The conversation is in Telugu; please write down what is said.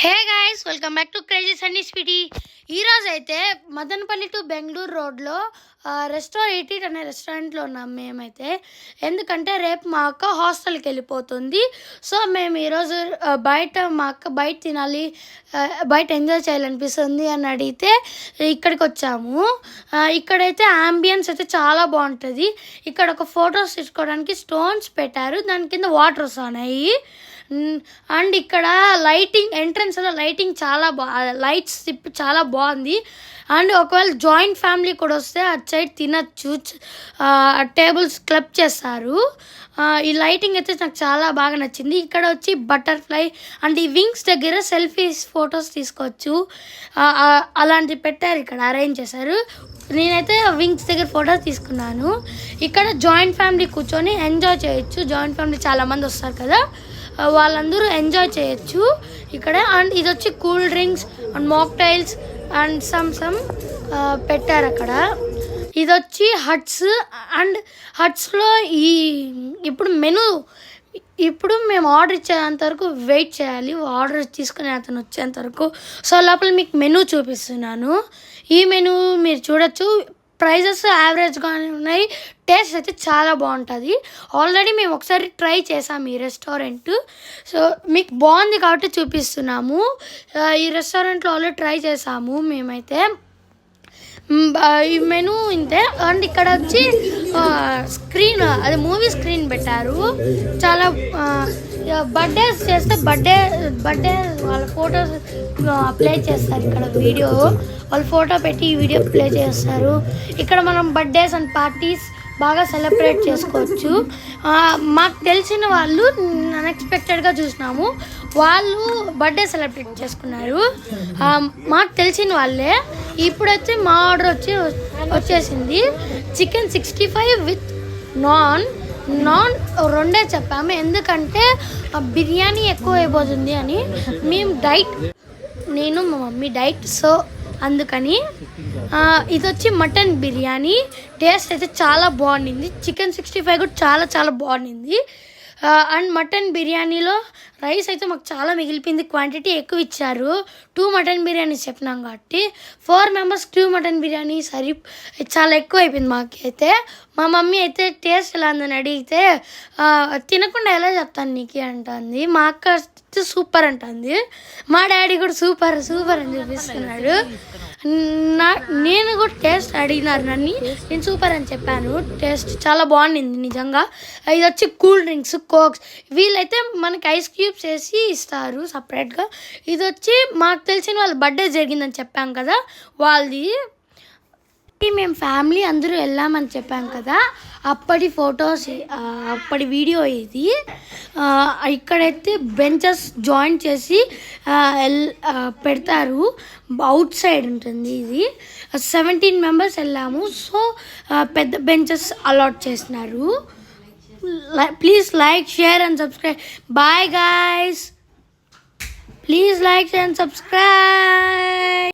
Hey guys, welcome back to crazy Sunny స్పీటీ. ఈరోజు అయితే మదనపల్లి టు బెంగళూరు రోడ్లో రెస్టారెంట్ అనే రెస్టారెంట్లో ఉన్నాం మేమైతే. ఎందుకంటే రేపు మా అక్క హాస్టల్కి వెళ్ళిపోతుంది. సో మేము ఈరోజు మా అక్క బయట తినాలి, బయట ఎంజాయ్ చేయాలనిపిస్తుంది అని అడిగితే ఇక్కడికి వచ్చాము. ఇక్కడైతే ఆంబియన్స్ అయితే చాలా బాగుంటుంది. ఇక్కడ ఒక ఫొటోస్ తీసుకోవడానికి స్టోన్స్ పెట్టారు, దాని కింద వాటర్ వస్తున్నాయి. అండ్ ఇక్కడ లైటింగ్, ఎంట్రన్స్లో లైటింగ్ చాలా లైట్స్ తిప్పి చాలా బాగుంది. అండ్ ఒకవేళ జాయింట్ ఫ్యామిలీ కూడా వస్తే అటు సైడ్ తినచ్చు, టేబుల్స్ క్లబ్ చేస్తారు. ఈ లైటింగ్ అయితే నాకు చాలా బాగా నచ్చింది. ఇక్కడ వచ్చి బటర్ఫ్లై అండ్ ఈ వింగ్స్ దగ్గర సెల్ఫీస్ ఫొటోస్ తీసుకోవచ్చు, అలాంటివి పెట్టారు, ఇక్కడ అరేంజ్ చేశారు. నేనైతే వింగ్స్ దగ్గర ఫొటోస్ తీసుకున్నాను. ఇక్కడ జాయింట్ ఫ్యామిలీ కూర్చొని ఎంజాయ్ చేయొచ్చు. జాయింట్ ఫ్యామిలీ చాలామంది వస్తారు కదా, వాళ్ళందరూ ఎంజాయ్ చేయొచ్చు ఇక్కడ. అండ్ ఇది వచ్చి cool drinks and mocktails and some పెట్టారు అక్కడ. ఇది వచ్చి హట్స్. అండ్ హట్స్లో ఇప్పుడు మెనూ, ఇప్పుడు మేము ఆర్డర్ ఇచ్చేంత వరకు వెయిట్ చేయాలి, ఆర్డర్ తీసుకునే అతను వచ్చేంత వరకు. సో లోపల మీకు మెనూ చూపిస్తున్నాను. ఈ మెనూ మీరు చూడొచ్చు. ప్రైజెస్ యావరేజ్గానే ఉన్నాయి, టేస్ట్ అయితే చాలా బాగుంటుంది. ఆల్రెడీ మేము ఒకసారి ట్రై చేసాము ఈ రెస్టారెంట్. సో మీకు బాగుంది కాబట్టి చూపిస్తున్నాము. ఈ రెస్టారెంట్లో ఆల్రెడీ ట్రై చేసాము మేమైతే. ఈ మెనూ ఇంతే. అండ్ ఇక్కడ వచ్చి స్క్రీన్, అది మూవీ స్క్రీన్ పెట్టారు. చాలా బర్త్డేస్ చేస్తే బర్త్డే వాళ్ళ ఫొటోస్ ప్లే చేస్తారు. ఇక్కడ వీడియో వాళ్ళు ఫోటో పెట్టి వీడియో ప్లే చేస్తారు. ఇక్కడ మనం బర్త్డేస్ అండ్ పార్టీస్ బాగా సెలబ్రేట్ చేసుకోవచ్చు. మాకు తెలిసిన వాళ్ళు అన్ఎక్స్పెక్టెడ్గా చూసినాము, వాళ్ళు బర్త్డే సెలబ్రేట్ చేసుకున్నారు. మాకు తెలిసిన వాళ్ళే. ఇప్పుడైతే మా ఆర్డర్ వచ్చేసింది. చికెన్ 65 విత్ నాన్ రెండే చెప్పాము, ఎందుకంటే బిర్యానీ ఎక్కువ అయిపోతుంది అని. మేము డైట్, నేను మా మమ్మీ డైట్, సో అందుకని. ఇది వచ్చి మటన్ బిర్యానీ. టేస్ట్ అయితే చాలా బాగుండింది. చికెన్ 65 కూడా చాలా చాలా బాగుండింది. అండ్ మటన్ బిర్యానీలో రైస్ అయితే మాకు చాలా మిగిలిపోయింది, క్వాంటిటీ ఎక్కువ ఇచ్చారు. 2 మటన్ బిర్యానీస్ చెప్పినాం కాబట్టి 4 మెంబర్స్ 2 మటన్ బిర్యానీ చాలా ఎక్కువ అయిపోయింది మాకైతే. మా మమ్మీ అయితే టేస్ట్ ఎలా ఉందని అడిగితే తినకుండా ఎలా చెప్తాను నీకు అంటుంది. మా అక్క సూపర్ అంటుంది. మా డాడీ కూడా సూపర్ అని చూపిస్తున్నాడు. నేను కూడా టేస్ట్ అడిగినారు నన్ను, నేను సూపర్ అని చెప్పాను. టేస్ట్ చాలా బాగుండింది నిజంగా. ఇది వచ్చి కూల్ డ్రింక్స్, కోక్స్. వీళ్ళైతే మనకి ఐస్ క్యూబ్స్ వేసి ఇస్తారు సపరేట్గా. ఇది వచ్చి మాకు తెలిసిన వాళ్ళ బర్త్డే జరిగిందని చెప్పాం కదా, వాళ్ళది. మేము ఫ్యామిలీ అందరూ వెళ్ళామని చెప్పాం కదా, అప్పటి ఫొటోస్, అప్పటి వీడియో ఇది. ఇక్కడైతే బెంచెస్ జాయిన్ చేసి పెడతారు, అవుట్ సైడ్ ఉంటుంది ఇది. 17 మెంబర్స్ వెళ్ళాము. సో పెద్ద బెంచెస్ అలాట్ చేసినారు. Please like, share and subscribe. Bye guys, please like and subscribe.